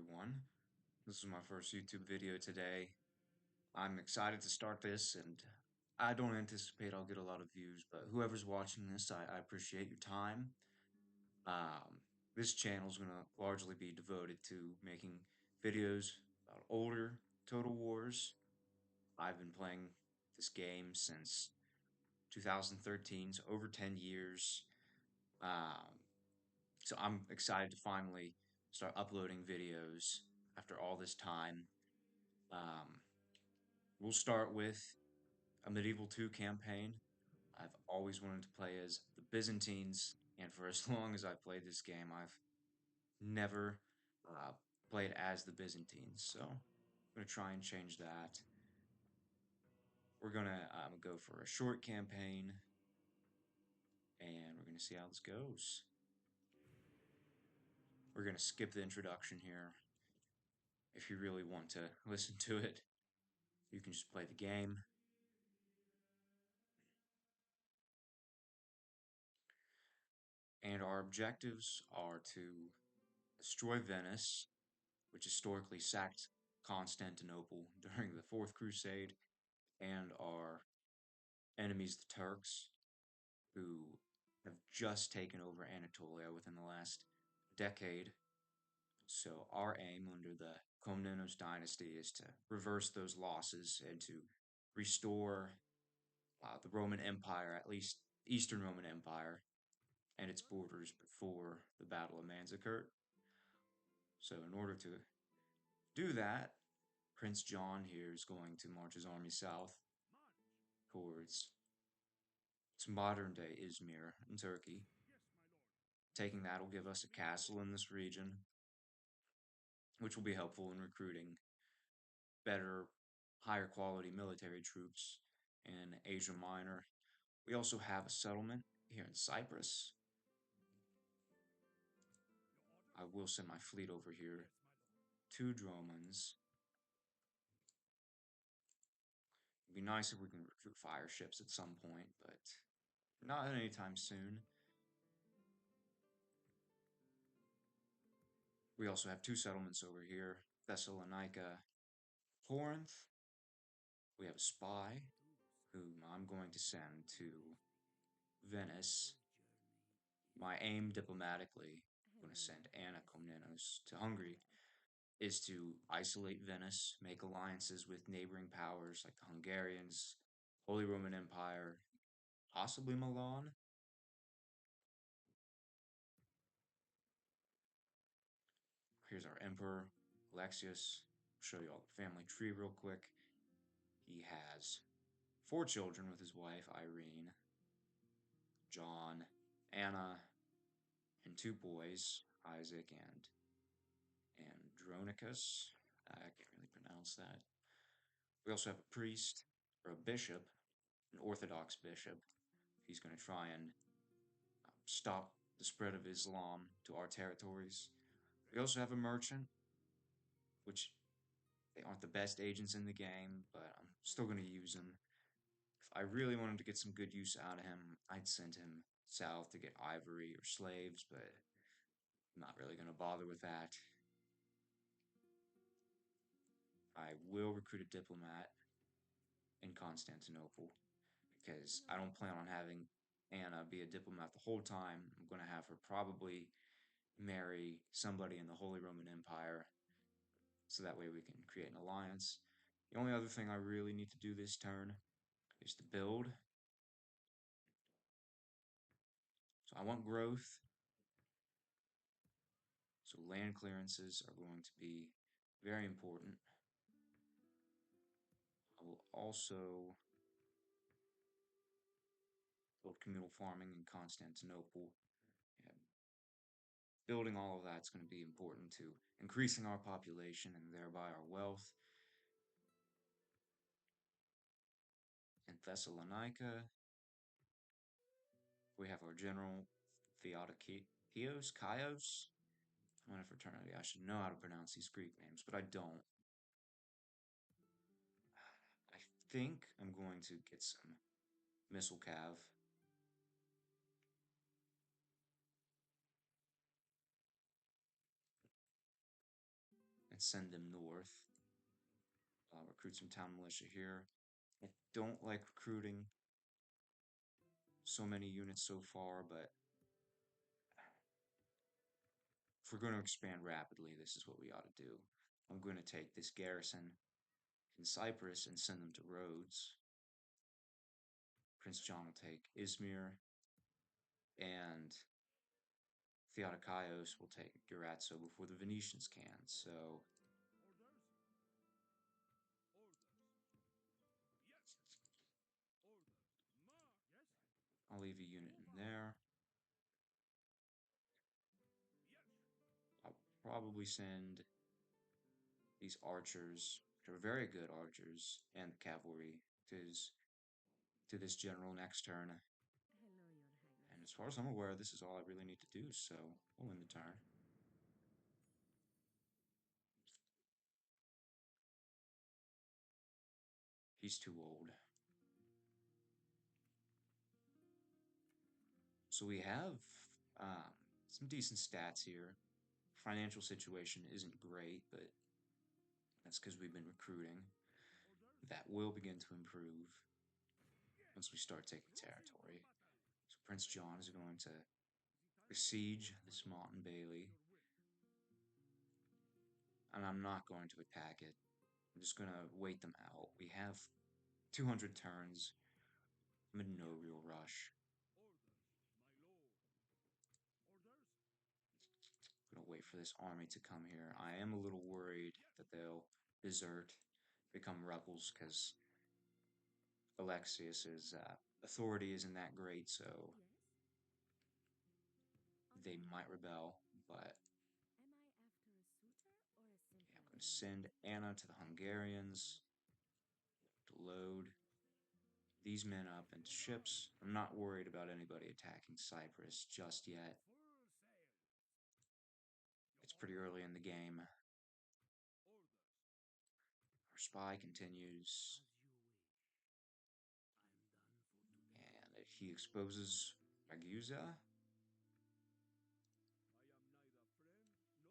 everyone. This is my first YouTube video today. I'm excited to start this, and I don't anticipate I'll get a lot of views, but whoever's watching this, I appreciate your time. This channel is going to largely be devoted to making videos about older Total Wars. I've been playing this game since 2013, so over 10 years. Um, so I'm excited to finally start uploading videos after all this time. Um, we'll start with a Medieval 2 campaign. I've always wanted to play as the Byzantines, and for as long as I've played this game, I've never uh, played as the Byzantines, so I'm going to try and change that. We're going to go for a short campaign, and we're going to see how this goes. We're going to skip the introduction here. If you really want to listen to it, you can just play the game. And our objectives are to destroy Venice, which historically sacked Constantinople during the Fourth Crusade, and our enemies, the Turks, who have just taken over Anatolia within the last decade. So our aim under the Komnenos dynasty is to reverse those losses and to restore the Roman Empire, at least Eastern Roman Empire, and its borders before the Battle of Manzikert. So in order to do that, Prince John here is going to march his army south towards modern-day Izmir in Turkey. Taking that will give us a castle in this region, which will be helpful in recruiting better, higher quality military troops in Asia Minor. We also have a settlement here in Cyprus. I will send my fleet over here to Dromans. It'd be nice if we can recruit fire ships at some point, but not anytime soon. We also have two settlements over here, Thessalonica, Corinth. We have a spy, whom I'm going to send to Venice. My aim diplomatically, I'm going to send Anna Komnenos to Hungary, is to isolate Venice, make alliances with neighboring powers like the Hungarians, Holy Roman Empire, possibly Milan. Here's our emperor, Alexius. I'll show you all the family tree real quick. He has 4 children with his wife, Irene, John, Anna, and 2 boys, Isaac and Andronicus. I can't really pronounce that. We also have a priest, or a bishop, an Orthodox bishop. He's going to try and stop the spread of Islam to our territories. We also have a merchant, which they aren't the best agents in the game, but I'm still going to use them. If I really wanted to get some good use out of him, I'd send him south to get ivory or slaves, but I'm not really going to bother with that. I will recruit a diplomat in Constantinople because I don't plan on having Anna be a diplomat the whole time. I'm going to have her probably marry somebody in the Holy Roman Empire so that way we can create an alliance. The only other thing I really need to do this turn is to build. So I want growth. So land clearances are going to be very important. I will also build communal farming in Constantinople. And building all of that's going to be important to increasing our population and thereby our wealth. In Thessalonica, we have our general Theodosios, Chios. I'm in a fraternity. I should know how to pronounce these Greek names, but I don't. I think I'm going to get some missile cav. send them north. Recruit some town militia here. I don't like recruiting so many units so far, but if we're going to expand rapidly, this is what we ought to do. I'm going to take this garrison in Cyprus and send them to Rhodes. Prince John will take Izmir, and Theodosius will take Durazzo before the Venetians can. So I'll leave a unit in there. I'll probably send these archers, which are very good archers, and the cavalry to this general next turn. And as far as I'm aware, this is all I really need to do, so we'll win the turn. He's too old. So we have some decent stats here. Financial situation isn't great, but that's because we've been recruiting. That will begin to improve once we start taking territory. So Prince John is going to besiege this Mountain Bailey, and I'm not going to attack it. I'm just going to wait them out. We have 200 turns. I'm in no real rush. I'm going to wait for this army to come here. I am a little worried that they'll desert, become rebels, because Alexius's authority isn't that great, so they might rebel. But yeah, I'm going to send Anna to the Hungarians to load these men up into ships. I'm not worried about anybody attacking Cyprus just yet. It's pretty early in the game. Our spy continues, and he exposes Ragusa.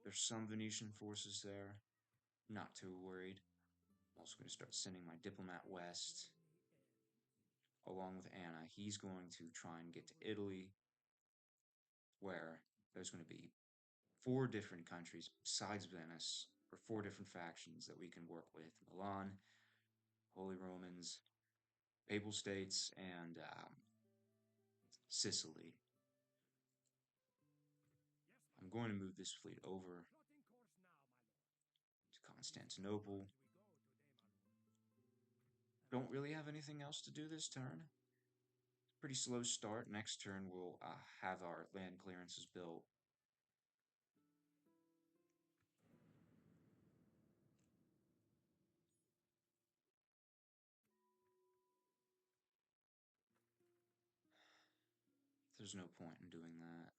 There's some Venetian forces there. Not too worried. I'm also going to start sending my diplomat west, along with Anna. He's going to try and get to Italy, where there's going to be 4 different countries besides Venice, or 4 different factions that we can work with: Milan, Holy Romans, Papal States, and Sicily. I'm going to move this fleet over to Constantinople. Don't really have anything else to do this turn. Pretty slow start. Next turn we'll have our land clearances built. There's no point in doing that.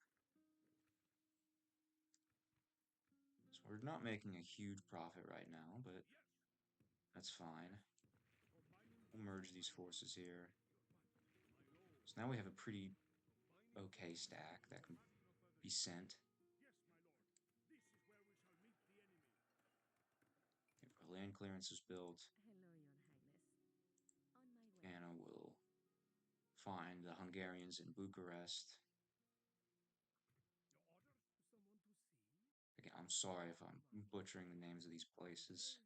So we're not making a huge profit right now, but that's fine. We'll merge these forces here. So now we have a pretty okay stack that can be sent. If our land clearance is built, Anna will find the Hungarians in Bucharest. Again, I'm sorry if I'm butchering the names of these places.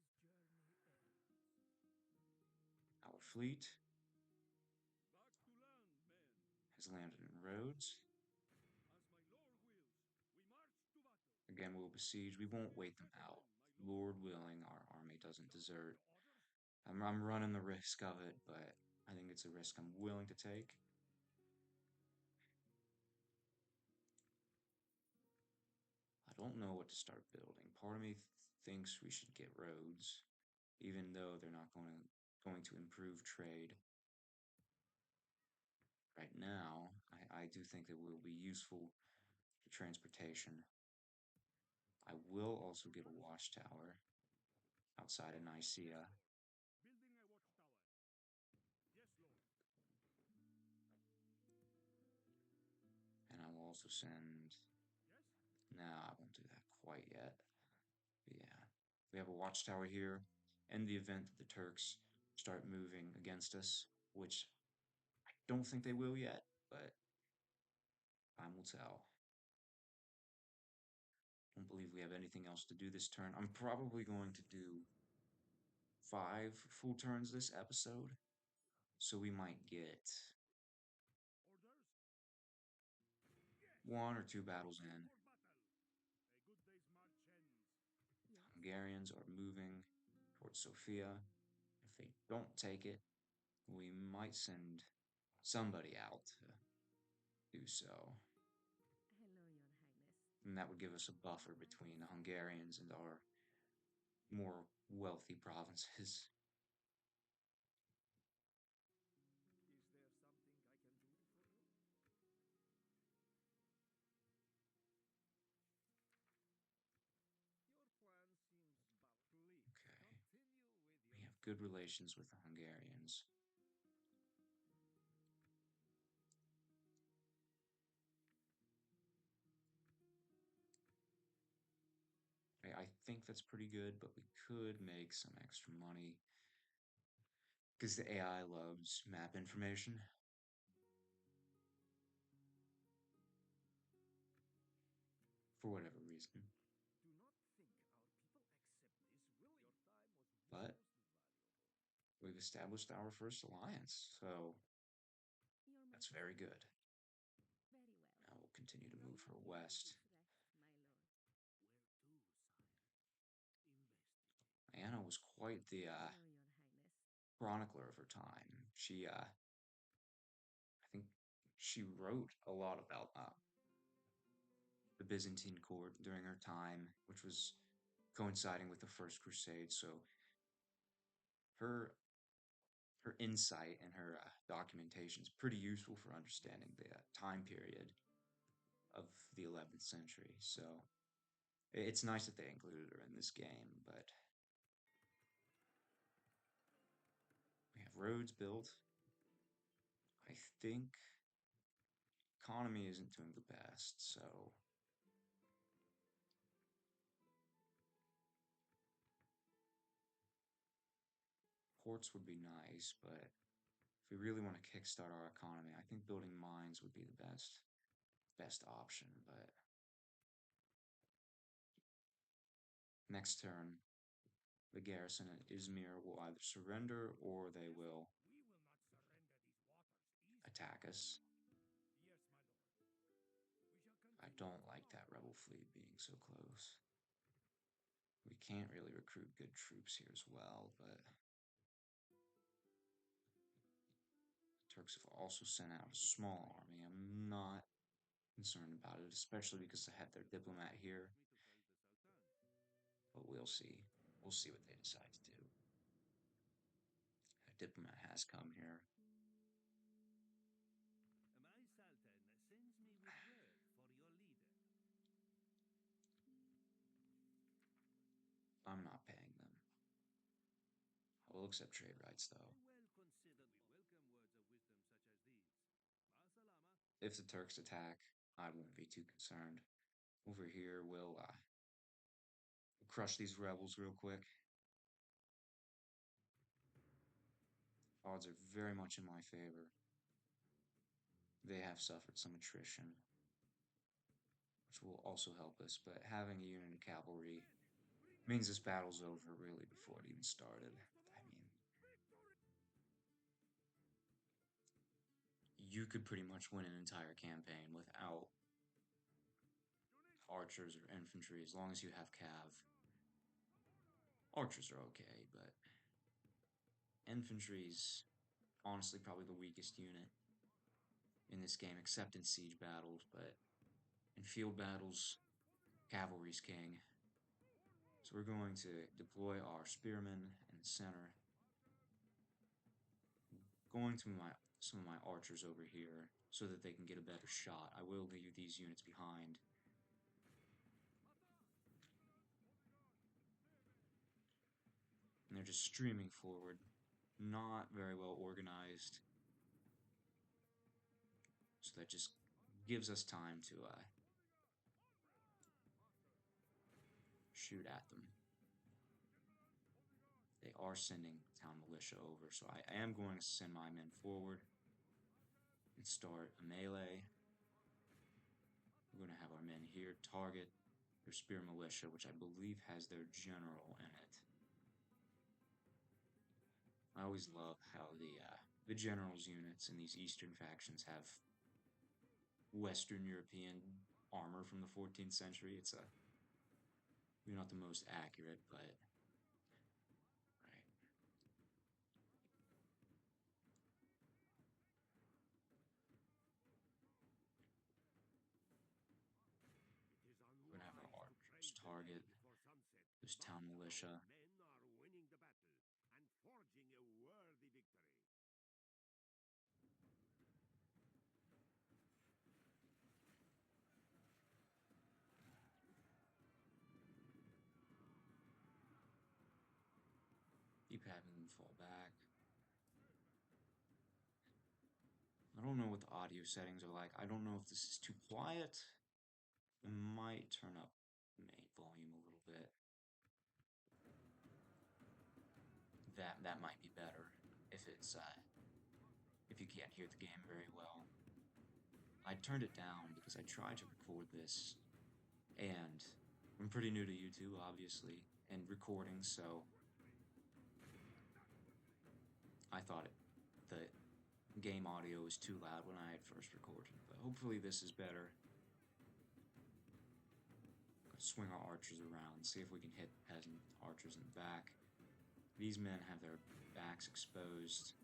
Our fleet has landed in Rhodes. Again, we'll besiege. We won't wait them out. Lord willing, our army doesn't desert. I'm running the risk of it, but I think it's a risk I'm willing to take. I don't know what to start building. Part of me thinks we should get roads, even though they're not going to improve trade. Right now, I do think they will be useful for transportation. I will also get a watchtower outside of Nicaea. And I will also send... No, I won't do that quite yet. But yeah. We have a watchtower here. In the event that the Turks start moving against us, which I don't think they will yet, but time will tell. I don't believe we have anything else to do this turn. I'm probably going to do 5 full turns this episode, so we might get 1 or 2 battles in. Hungarians are moving towards Sofia. If they don't take it, we might send somebody out to do so. And that would give us a buffer between the Hungarians and our more wealthy provinces. Okay, we have good relations with the Hungarians. I think that's pretty good, but we could make some extra money because the AI loves map information for whatever reason. But we've established our first alliance, so that's very good. Now we'll continue to move her west. Anna was quite the chronicler of her time. I think she wrote a lot about the Byzantine court during her time, which was coinciding with the First Crusade. So her her insight and her documentation is pretty useful for understanding the time period of the 11th century. So it's nice that they included her in this game, but we have roads built. I think economy isn't doing the best, so ports would be nice, but if we really want to kickstart our economy, I think building mines would be the best option. But next turn, the garrison at Izmir will either surrender or they will attack us. I don't like that rebel fleet being so close. We can't really recruit good troops here as well, but the Turks have also sent out a small army. I'm not concerned about it, especially because they have their diplomat here. But we'll see. We'll see what they decide to do. A diplomat has come here. I'm not paying them. I will accept trade rights, though. If the Turks attack, I won't be too concerned. Over here, we'll crush these rebels real quick. Odds are very much in my favor. They have suffered some attrition, which will also help us, but having a unit of cavalry means this battle's over really before it even started. I mean, you could pretty much win an entire campaign without archers or infantry as long as you have cav. Archers are okay, but infantry's honestly probably the weakest unit in this game, except in siege battles, but in field battles, cavalry's king. So we're going to deploy our spearmen in the center. Going to some of my archers over here so that they can get a better shot. I will leave these units behind. And they're just streaming forward. Not very well organized. So that just gives us time to shoot at them. they are sending town militia over, so I am going to send my men forward and start a melee. We're going to have our men here target their spear militia, which I believe has their general in it. I always love how the generals units in these eastern factions have Western European armor from the 14th century. It's maybe not the most accurate, but right. We're gonna have our archers target those town militia. Keep having them fall back. I don't know what the audio settings are like. I don't know if this is too quiet. I might turn up the main volume a little bit. That might be better if it's if you can't hear the game very well. I turned it down because I tried to record this, and I'm pretty new to YouTube, obviously, and recording, so I thought the game audio was too loud when I had first recorded, but hopefully this is better. Swing our archers around, see if we can hit peasant archers in the back. These men have their backs exposed.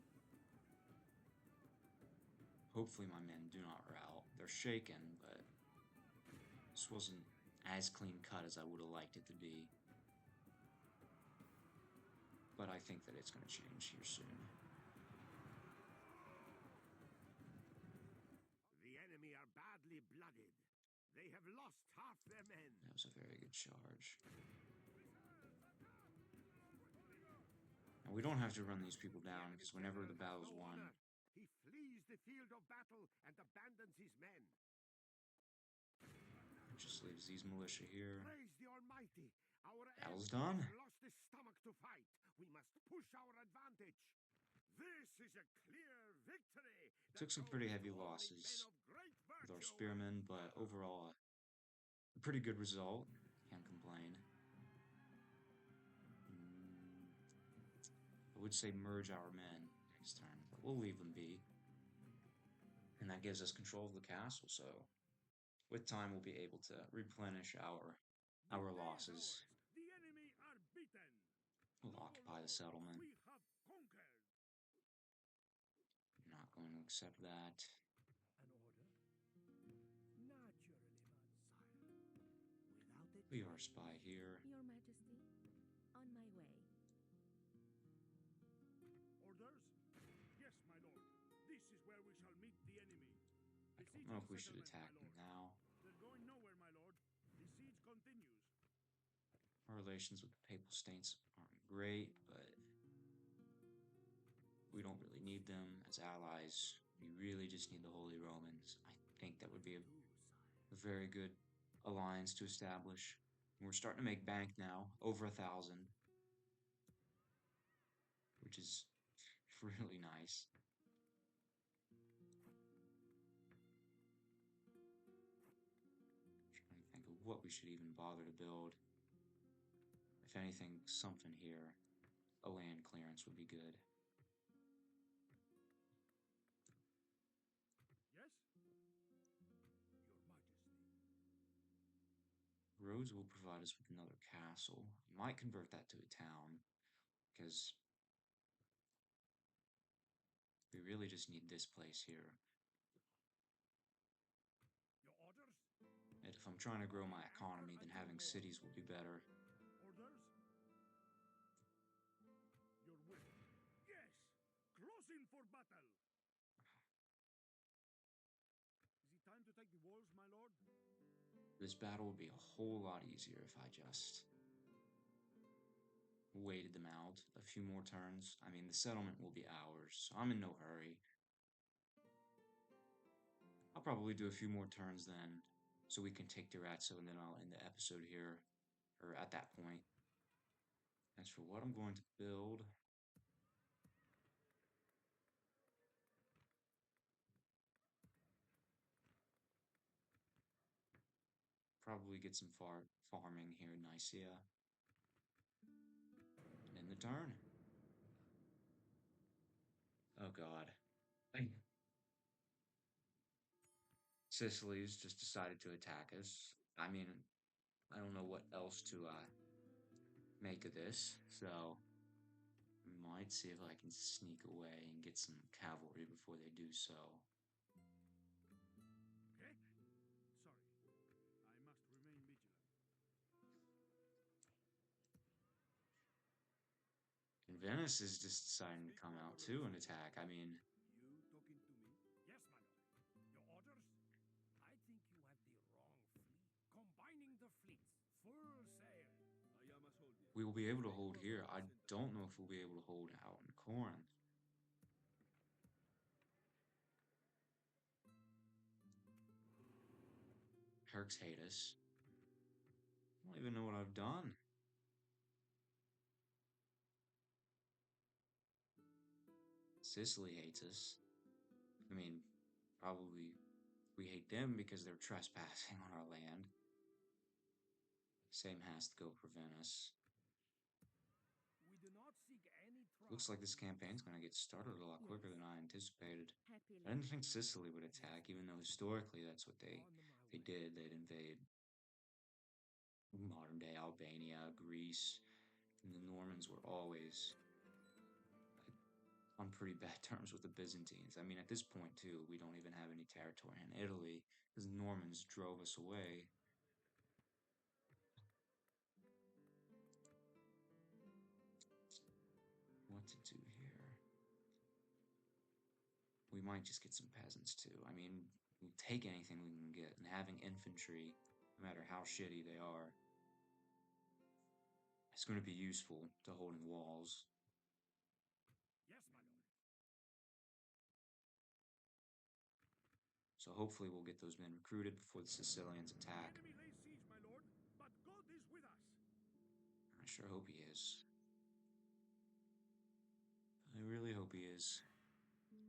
Hopefully my men do not rout. They're shaken, but this wasn't as clean cut as I would have liked it to be. But I think that it's going to change here soon. The enemy are badly blooded. They have lost half their men. That was a very good charge. Now, we don't have to run these people down because whenever the battle's won, he flees the field of battle and abandons his men. It just leaves these militia here. Praise the Almighty. Our Battle's done. Lost the stomach to fight. We must push our advantage. This is a clear victory. Took some pretty heavy losses with our spearmen, but overall, a pretty good result. Can't complain. I would say merge our men next turn, but we'll leave them be. And that gives us control of the castle, so with time we'll be able to replenish our losses. The enemy are beaten. We'll occupy the settlement. We have conquered. Not going to accept that. An order? Naturally, Monsire. Without it, We are spy here. Your Majesty, on my way. Orders? Yes, my lord. This is where we shall meet the enemy. I don't know if we should attack them now. They're going nowhere, my lord. The siege continues. Our relations with the Papal States aren't great, but we don't really need them as allies. We really just need the Holy Romans. I think that would be a very good alliance to establish. And we're starting to make bank now, over 1,000, which is really nice. Trying to think of what we should even bother to build. If anything, something here, a land clearance would be good. Yes? Your Majesty. Rhodes will provide us with another castle. We might convert that to a town, because we really just need this place here. Your orders? And if I'm trying to grow my economy, then having cities will be better. Orders? Your will. Yes! Closing for battle! Is it time to take the walls, my lord? This battle would be a whole lot easier if I just waited them out a few more turns. I mean, the settlement will be ours, so I'm in no hurry. I'll probably do a few more turns then, so we can take Durazzo, and then I'll end the episode here, or at that point. As for what I'm going to build, probably get some farming here in Nicaea. And in the turn. Oh god. Sicily's just decided to attack us. I mean, I don't know what else to make of this, so might see if I can sneak away and get some cavalry before they do so. Okay? Sorry. I must remain vigilant. And Venice is just deciding to Speak come my out too words. and attack. I mean, You talking to me? Yes, my lord. Your orders? I think you have the wrong fleet. Combining the fleets. Full sail. I am a soldier. we will be able to Take hold what here. I orders sent us. don't know if we'll be able to hold out in Corinth. Turks hate us. I don't even know what I've done. Sicily hates us. I mean, probably we hate them because they're trespassing on our land. Same has to go for Venice. We do not seek any Looks trouble like this with you, campaign's going to sire. get started a lot quicker Yes. than I anticipated. Happy I didn't think listening. Sicily would attack, even though historically that's what they On my way. did. They'd invade modern day Albania, Greece, and the Normans were always on pretty bad terms with the Byzantines. I mean, at this point, too, we don't even have any territory in Italy because the Normans drove us away. What to do here? We might just get some peasants, too. I mean, we'll take anything we can get, and having infantry, no matter how shitty they are, it's going to be useful to holding walls. Yes, my lord. So hopefully we'll get those men recruited before the Sicilians The attack. enemy lays siege, my lord, but God is with us. I sure hope he is. I really hope he is. My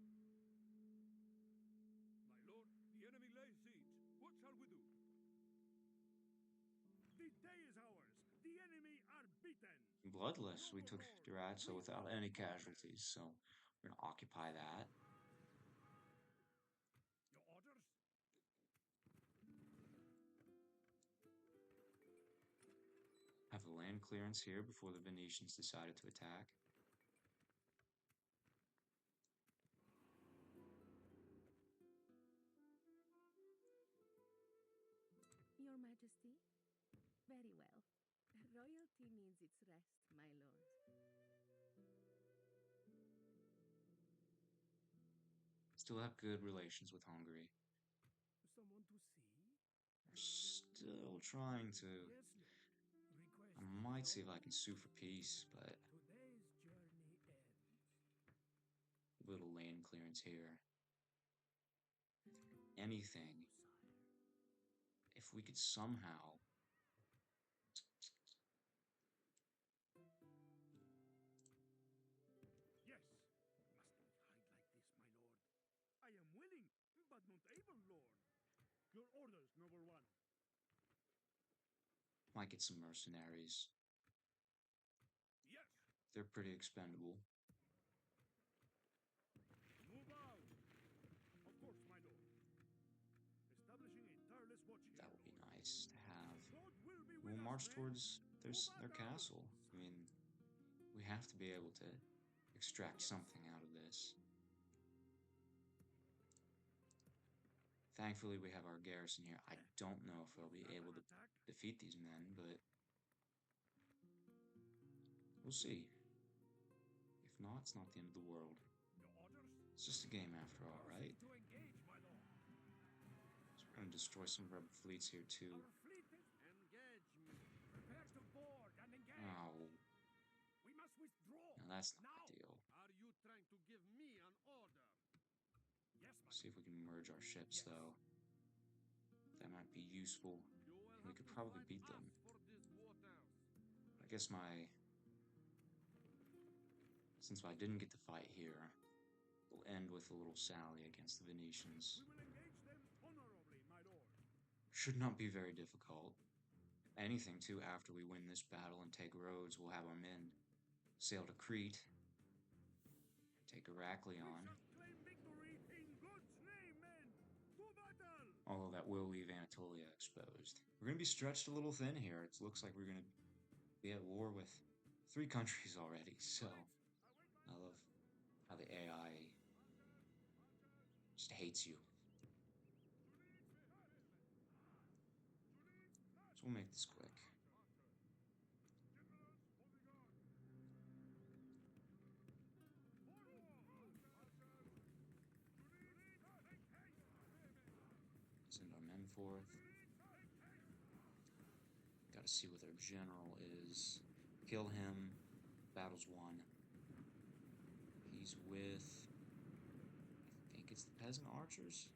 lord, the enemy lays siege. What shall we do? The day is ours. The enemy are beaten. Bloodless. We No took more, lord. Durazzo We without will any conquer. casualties, so we're going to occupy that. Your orders? Have a land clearance here before the Venetians decided to attack. Your Majesty? Very well. Royalty needs its rest, my lord. Still have good relations with Hungary. Someone to see? We're still trying to... Yes, lord. Request I might see if I can no sue for peace, but Today's journey ends. little land clearance here. Anything. You, sire. If we could somehow... Yes. Must not hide like this, my lord. I am willing, but not able, lord. Your orders, noble one. Might get some mercenaries. Yes. They're pretty expendable. Move out. Of course, my lord. Establishing a tireless watch here, That would be lord. nice to have. God will be with We'll us, march men. towards their Move out, castle. I mean, we have to be able to extract something out of this. Thankfully, we have our garrison here. I don't know if we'll be able to defeat these men, but we'll see. If not, it's not the end of the world. Your orders? It's just a game after all, right? To engage, my lord. So we're going to destroy some rebel fleets here, too. Our fleet is... Engage me. Prepare to board and engage. Oh, We must withdraw. no, that's not Now. ideal. Are you trying to give me an order? Yes, my See if we can merge our ships, Yes. though. That might be useful. You will We have could to probably fight beat us them. for these waters. I guess my Since I didn't get to fight here, we'll end with a little sally against the Venetians. We will engage them honorably, my lord. Should not be very difficult. Anything, too, after we win this battle and take Rhodes, we'll have our men sail to Crete, take Heraklion, Claim victory in God's name, men! To battle! although that will leave Anatolia exposed. We're going to be stretched a little thin here. It looks like we're going to be at war with 3 countries already, so I love how the AI just hates you. So we'll make this quick. Send our men forth. Gotta see what their general is. Kill him. Battle's won. He's with, I think it's the peasant archers.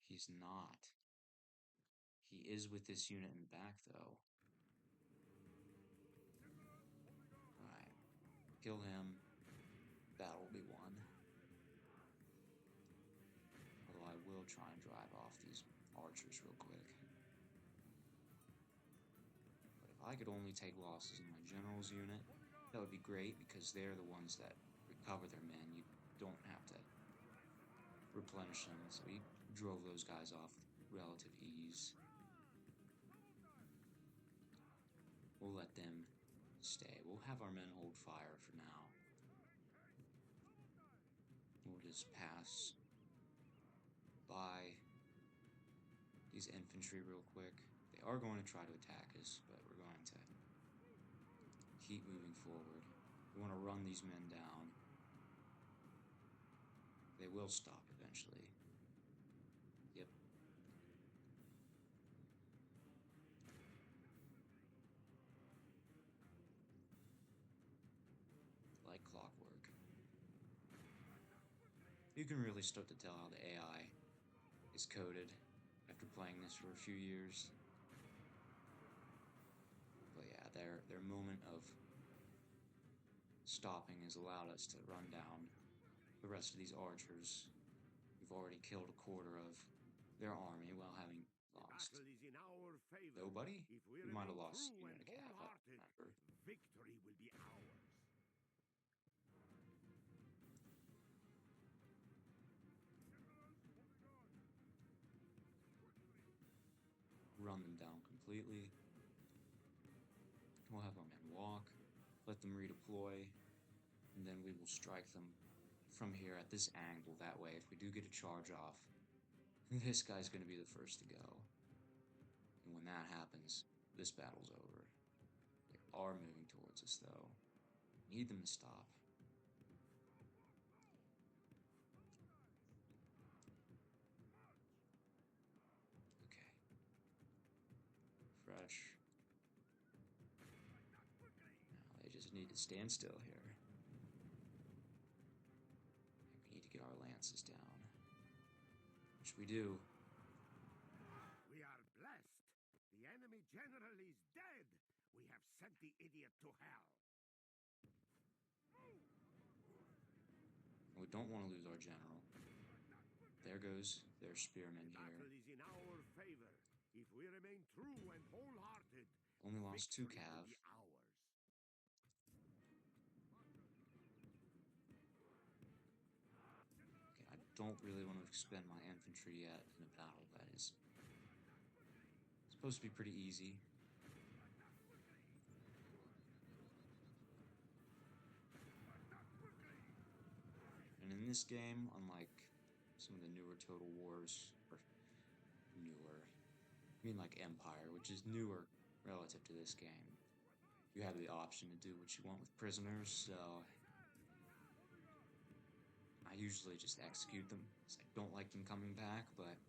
He's not. He is with this unit in the back, though. Alright. Kill him. Battle will be won. Although I will try and drive off these archers real quick. But if I could only take losses in my general's unit, that would be great, because they're the ones that recover their men. You don't have to replenish them, so he drove those guys off with relative ease. We'll let them stay. We'll have our men hold fire for now. We'll just pass by these infantry real quick. They are going to try to attack us, but we're going to keep moving forward. We want to run these men down. They will stop eventually. Yep. Like clockwork. You can really start to tell how the AI is coded after playing this for a few years. But yeah, their moment of stopping has allowed us to run down the rest of these archers. We've already killed a quarter of their army while having lost nobody. We might have lost a unit of cav, I don't remember. Victory will be ours. Run them down completely. We'll have our men walk, let them redeploy, and then we will strike them from here at this angle. That way, if we do get a charge off, this guy's going to be the first to go. And when that happens, this battle's over. They are moving towards us, though. Need them to stop. Okay. Fresh. Now they just need to stand still here. And we need to get our lances down. Which we do. We are blessed. The enemy general is dead. We have sent the idiot to hell. And we don't want to lose our general. There goes their spearmen The battle here. is in our favor. If we remain true and wholehearted, Only lost 2 victory cav. will be ours. Okay, I don't really want to expend my infantry yet in a battle that is supposed to be pretty easy. And in this game, unlike some of the newer Total Wars, or newer, I mean like Empire, which is newer relative to this game, you have the option to do what you want with prisoners, so I usually just execute them, because I don't like them coming back, but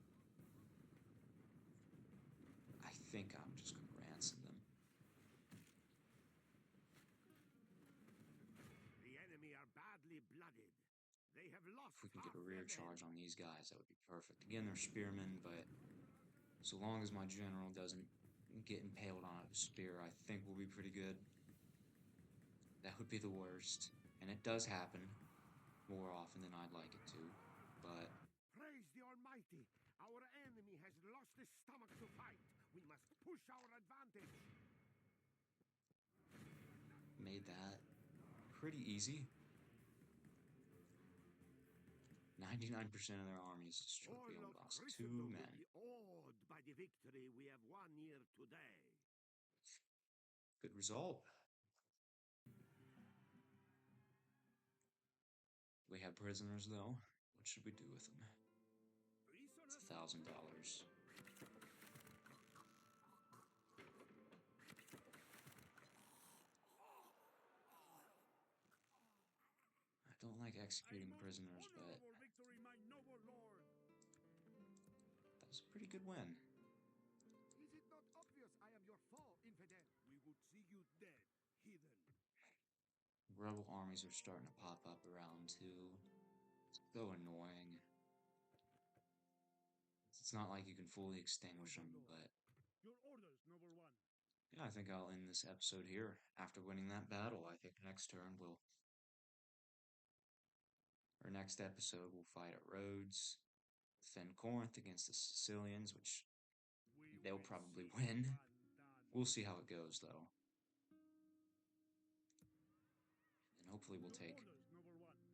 I think I'm just going to ransom them. The enemy are badly blooded. They have lost If we can get half a their rear men. charge on these guys, that would be perfect. Again, they're spearmen, but so long as my general doesn't get impaled on a spear, I think we'll be pretty good. That would be the worst. And it does happen more often than I'd like it to. But Praise the Almighty! Our enemy has lost his stomach to fight. We must push our advantage. made that pretty easy. 99% of their armies destroyed. All We only of lost 2 Christendom will men. be awed by the victory we have won here today. Good result. We have prisoners, though. What should we do with them? It's $1,000. I don't like executing prisoners, but victory, my noble lord. that was a pretty good win. Is it not obvious I am your foe, infidel? We would see you dead, heathen. Rebel armies are starting to pop up around, too. It's so annoying. It's not like you can fully extinguish them, but Your orders, noble one. yeah, I think I'll end this episode here. After winning that battle, I think next turn we'll, or next episode, we'll fight at Rhodes, defend Corinth against the Sicilians, which they'll probably win. We'll see how it goes, though. And hopefully we'll take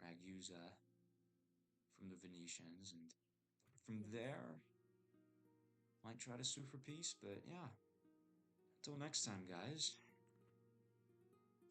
Ragusa from the Venetians, and from there, might try to sue for peace, but yeah. Until next time, guys.